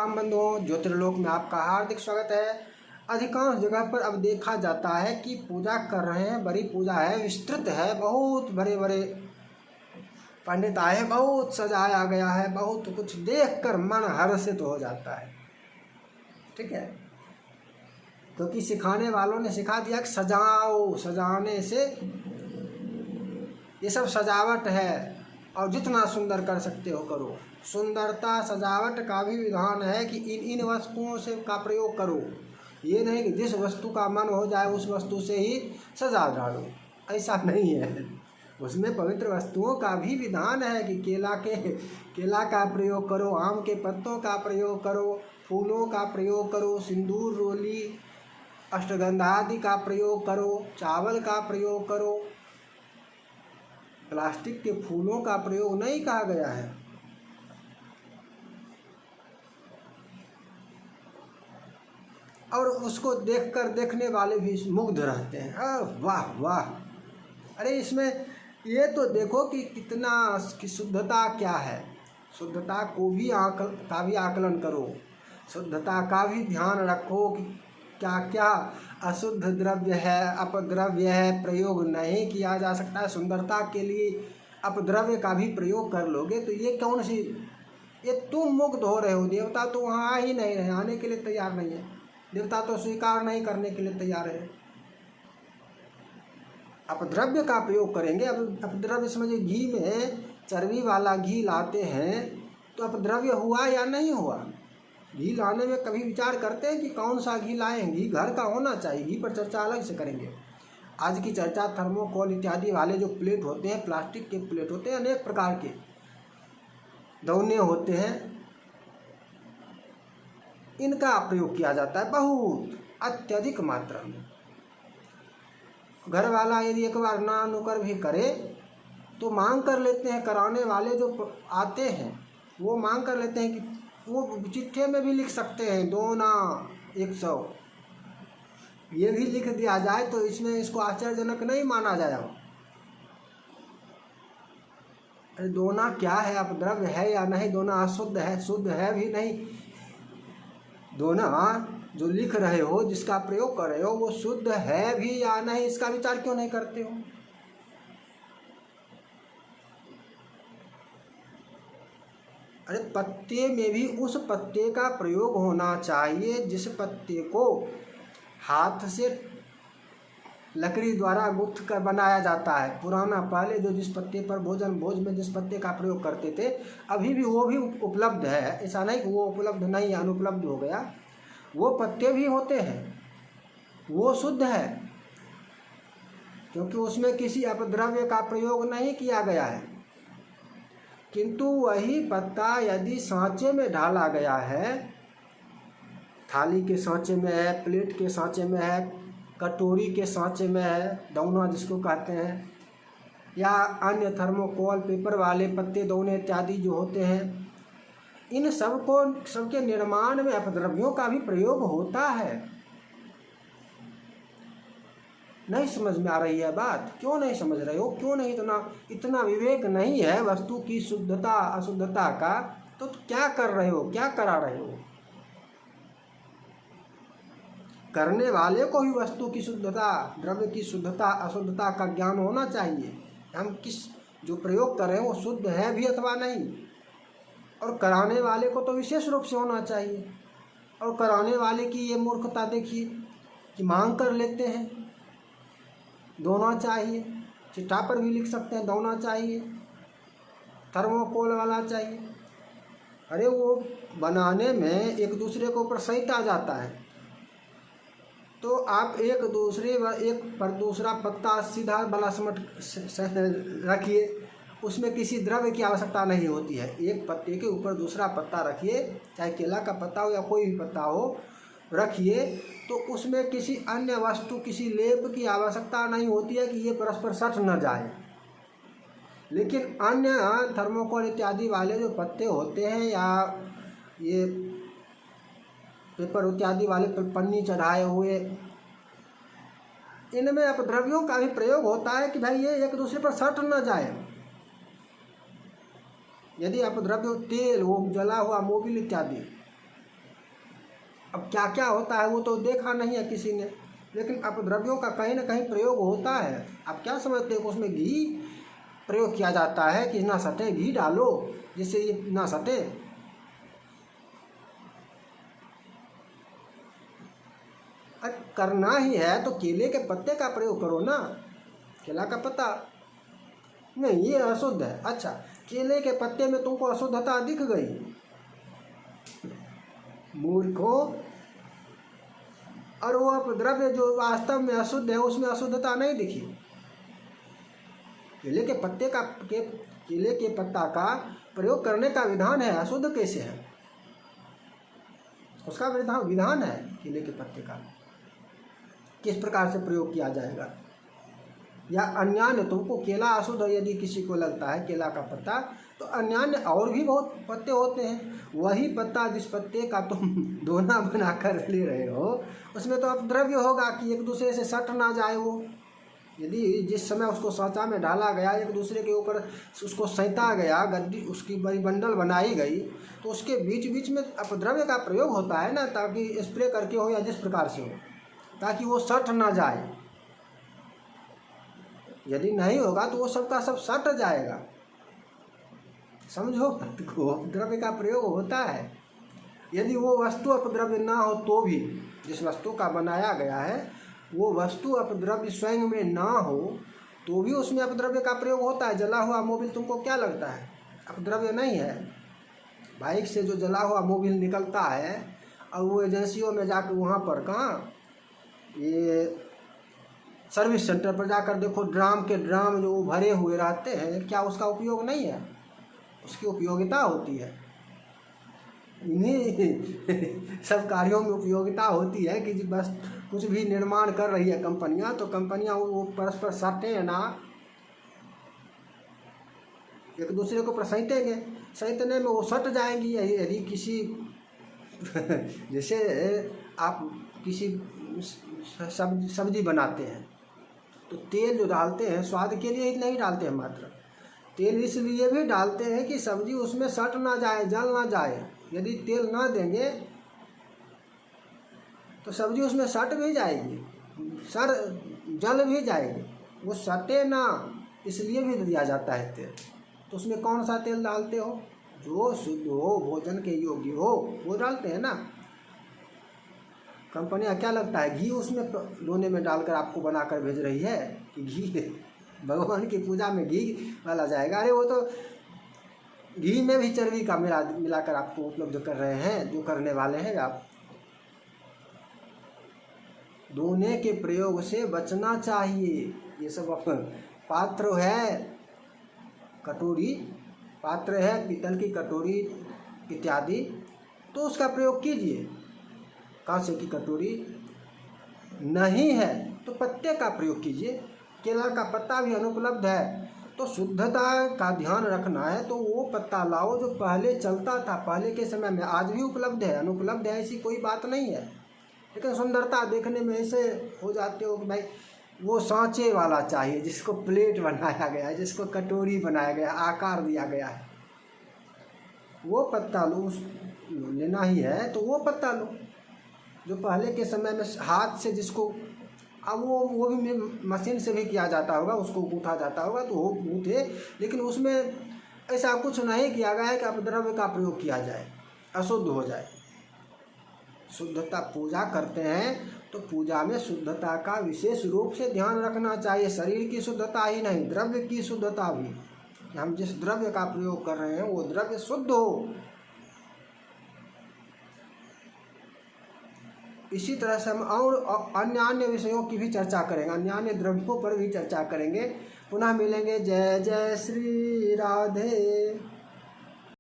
बंधुओं, ज्योतिर्लोक में आपका हार्दिक स्वागत है। अधिकांश जगह पर अब देखा जाता है कि पूजा कर रहे हैं, बड़ी पूजा है, विस्तृत है, बहुत बड़े बड़े पंडित आए हैं, बहुत सजाया गया है, बहुत कुछ देखकर मन हर्षित हो जाता है। ठीक है, क्योंकि सिखाने वालों ने सिखा दिया कि सजाओ, सजाने से ये सब सजावट है और जितना सुंदर कर सकते हो करो। सुंदरता सजावट का भी विधान है कि इन वस्तुओं से का प्रयोग करो। ये नहीं कि जिस वस्तु का मन हो जाए उस वस्तु से ही सजा डालो, ऐसा नहीं है। उसमें पवित्र वस्तुओं का भी विधान है कि केला का प्रयोग करो, आम के पत्तों का प्रयोग करो, फूलों का प्रयोग करो, सिंदूर रोली अष्टगंधा आदि का प्रयोग करो, चावल का प्रयोग करो। प्लास्टिक के फूलों का प्रयोग नहीं कहा गया है। और उसको देखकर देखने वाले भी मुग्ध रहते हैं, वाह वाह, अरे इसमें ये तो देखो कि कितना की शुद्धता क्या है। शुद्धता को भी आकलन करो, शुद्धता का भी ध्यान रखो कि क्या क्या अशुद्ध द्रव्य है, अपद्रव्य है, प्रयोग नहीं किया जा सकता है। सुंदरता के लिए अपद्रव्य का भी प्रयोग कर लोगे तो ये कौन सी, ये तुम मुग्ध हो रहे हो। देवता तो वहाँ आ ही नहीं रहे, आने के लिए तैयार नहीं है। देवता तो स्वीकार नहीं करने के लिए तैयार है। अपद्रव्य का प्रयोग करेंगे। अब अपद्रव्य समझिए, घी में चर्बी वाला घी लाते हैं तो अपद्रव्य हुआ या नहीं हुआ। घी लाने में कभी विचार करते हैं कि कौन सा घी लाएं। घी घर का होना चाहिए। घी पर चर्चा अलग से करेंगे। आज की चर्चा थर्मोकोल इत्यादि वाले जो प्लेट होते हैं, प्लास्टिक के प्लेट होते हैं, अनेक प्रकार के दौने होते हैं, इनका प्रयोग किया जाता है बहुत अत्यधिक मात्रा में। घर वाला यदि एक बार ना नुकर भी करे तो मांग कर लेते हैं। कराने वाले जो आते हैं वो मांग कर लेते हैं कि वो चिट्ठे में भी लिख सकते हैं 2 ना 100, ये भी लिख दिया जाए तो इसमें इसको आश्चर्यजनक नहीं माना जाएगा। अरे दोना क्या है, अपद्रव्य है या नहीं, दोना अशुद्ध है, शुद्ध है भी नहीं। दोना जो लिख रहे हो, जिसका प्रयोग कर रहे हो, वो शुद्ध है भी या नहीं, इसका विचार क्यों नहीं करते हो। अरे पत्ते में भी उस पत्ते का प्रयोग होना चाहिए जिस पत्ते को हाथ से लकड़ी द्वारा गुथ कर बनाया जाता है। पुराना पहले जो जिस पत्ते पर भोज में जिस पत्ते का प्रयोग करते थे, अभी भी वो भी उपलब्ध है। ऐसा नहीं कि वो उपलब्ध नहीं है, अनुपलब्ध हो गया। वो पत्ते भी होते हैं, वो शुद्ध है, क्योंकि उसमें किसी अपद्रव्य का प्रयोग नहीं किया गया है। किंतु वही पत्ता यदि सांचे में ढाला गया है, थाली के सांचे में है, प्लेट के सांचे में है, कटोरी के सांचे में है, दौना जिसको कहते हैं, या अन्य थर्मोकोल पेपर वाले पत्ते दौने इत्यादि जो होते हैं, इन सबके निर्माण में अपद्रव्यों का भी प्रयोग होता है। नहीं समझ में आ रही है बात? क्यों नहीं समझ रहे हो? क्यों नहीं इतना विवेक नहीं है वस्तु की शुद्धता अशुद्धता का? तो क्या कर रहे हो, क्या करा रहे हो? करने वाले को भी वस्तु की शुद्धता, द्रव्य की शुद्धता अशुद्धता का ज्ञान होना चाहिए। हम किस जो प्रयोग कर रहे हैं वो शुद्ध है भी अथवा नहीं। और कराने वाले को तो विशेष रूप से होना चाहिए। और कराने वाले की ये मूर्खता देखिए कि मांग कर लेते हैं, दोना चाहिए, चिट्ठा पर भी लिख सकते हैं दोना चाहिए, थर्मोकोल वाला चाहिए। अरे वो बनाने में एक दूसरे के ऊपर सहिता जाता है, तो आप एक पर दूसरा पत्ता सीधा बला समट रखिए, उसमें किसी द्रव्य की आवश्यकता नहीं होती है। एक पत्ते के ऊपर दूसरा पत्ता रखिए, चाहे केला का पत्ता हो या कोई भी पत्ता हो, रखिए, तो उसमें किसी अन्य वस्तु, किसी लेप की आवश्यकता नहीं होती है कि ये परस्पर सट न जाए। लेकिन अन्य थर्मोकोल इत्यादि वाले जो पत्ते होते हैं या ये पेपर इत्यादि वाले पन्नी चढ़ाए हुए, इनमें अपद्रव्यों का भी प्रयोग होता है कि भाई ये एक दूसरे पर सट न जाए। यदि अपद्रव्य तेल, वो जला हुआ मोबिल इत्यादि, अब क्या क्या होता है वो तो देखा नहीं है किसी ने, लेकिन अपद्रव्यों का कहीं ना कहीं प्रयोग होता है। आप क्या समझते हो कि उसमें घी प्रयोग किया जाता है कि ना सटे, घी डालो जिससे ये ना सटे? अरे करना ही है तो केले के पत्ते का प्रयोग करो ना, केला का पत्ता नहीं, ये अशुद्ध है। अच्छा, केले के पत्ते में तुमको अशुद्धता दिख गई? मूर्खों, और वो अपद्रव्य जो वास्तव में अशुद्ध है उसमें अशुद्धता नहीं दिखी। केले के पत्ते का केले के पत्ता का प्रयोग करने का विधान है, अशुद्ध कैसे है? उसका विधान है केले के पत्ते का किस प्रकार से प्रयोग किया जाएगा। या अन्यान्य, तुमको केला अशुद्ध यदि किसी को लगता है केला का पत्ता, तो अन्यान्य और भी बहुत पत्ते होते हैं। वही पत्ता जिस पत्ते का तुम दोना बनाकर ले रहे हो उसमें तो अपद्रव्य होगा कि एक दूसरे से सट ना जाए वो। यदि जिस समय उसको सांचा में डाला गया, एक दूसरे के ऊपर उसको सैंता गया, गद्दी उसकी बड़ी बंडल बनाई गई, तो उसके बीच बीच में अपद्रव्य का प्रयोग होता है ना, ताकि स्प्रे करके हो या जिस प्रकार से हो, ताकि वो सट ना जाए। यदि नहीं होगा तो वो सबका सब सट जाएगा। समझो, अपद्रव्य का प्रयोग होता है। यदि वो वस्तु अपद्रव्य ना हो तो भी, जिस वस्तु का बनाया गया है वो वस्तु अपद्रव्य स्वयं में ना हो तो भी उसमें अपद्रव्य का प्रयोग होता है। जला हुआ मोबिल तुमको क्या लगता है अपद्रव्य नहीं है? बाइक से जो जला हुआ मोबिल निकलता है और वो एजेंसियों में जाकर वहाँ पर, कहाँ, ये सर्विस सेंटर पर जाकर देखो, ड्राम के ड्राम जो भरे हुए रहते हैं, क्या उसका उपयोग नहीं है? उसकी उपयोगिता होती है। इन्हीं सब कार्यों में उपयोगिता होती है कि बस कुछ भी निर्माण कर रही है कंपनियां, तो कंपनियां वो परस्पर सटें ना, एक दूसरे को प्रसैतेंगे, सैतने में वो सट जाएंगी। यदि किसी जैसे आप किसी सब्जी बनाते हैं तो तेल जो डालते हैं स्वाद के लिए ही नहीं डालते हैं मात्र, तेल इसलिए भी डालते हैं कि सब्जी उसमें सट ना जाए, जल ना जाए। यदि तेल ना देंगे तो सब्जी उसमें सट भी जाएगी, जल भी जाएगी, वो सटे ना, इसलिए भी दिया जाता है तेल। तो उसमें कौन सा तेल डालते हो? जो शुद्ध हो, भोजन के योग्य हो, वो डालते हैं ना। कंपनियां क्या लगता है घी उसमें दोने में डालकर आपको बनाकर भेज रही है कि घी भगवान की पूजा में घी डाला जाएगा? अरे वो तो घी में भी चर्बी का मिलाकर आपको उपलब्ध कर रहे हैं, जो करने वाले हैं आप। दोने के प्रयोग से बचना चाहिए। ये सब पात्र है, कटोरी पात्र है, पीतल की कटोरी इत्यादि, तो उसका प्रयोग कीजिए। कांसे की कटोरी नहीं है तो पत्ते का प्रयोग कीजिए। केला का पत्ता भी अनुपलब्ध है, तो शुद्धता का ध्यान रखना है तो वो पत्ता लाओ जो पहले चलता था, पहले के समय में। आज भी उपलब्ध है, अनुपलब्ध है ऐसी कोई बात नहीं है। लेकिन सुंदरता देखने में ऐसे हो जाते हो कि भाई वो सांचे वाला चाहिए, जिसको प्लेट बनाया गया है, जिसको कटोरी बनाया गया, आकार दिया गया है, वो पत्ता लो। लेना ही है तो वो पत्ता लो जो पहले के समय में हाथ से, जिसको अब वो भी मशीन से भी किया जाता होगा, उसको गूँथा जाता होगा तो वो गूँथे, लेकिन उसमें ऐसा कुछ नहीं किया गया है कि अपद्रव्य का प्रयोग किया जाए, अशुद्ध हो जाए। शुद्धता, पूजा करते हैं तो पूजा में शुद्धता का विशेष रूप से ध्यान रखना चाहिए। शरीर की शुद्धता ही नहीं, द्रव्य की शुद्धता भी। हम जिस द्रव्य का प्रयोग कर रहे हैं वो द्रव्य शुद्ध हो। इसी तरह से हम और अन्य विषयों की भी चर्चा करेंगे, अन्य द्रव्यों पर भी चर्चा करेंगे। पुनः मिलेंगे। जय जय श्री राधे।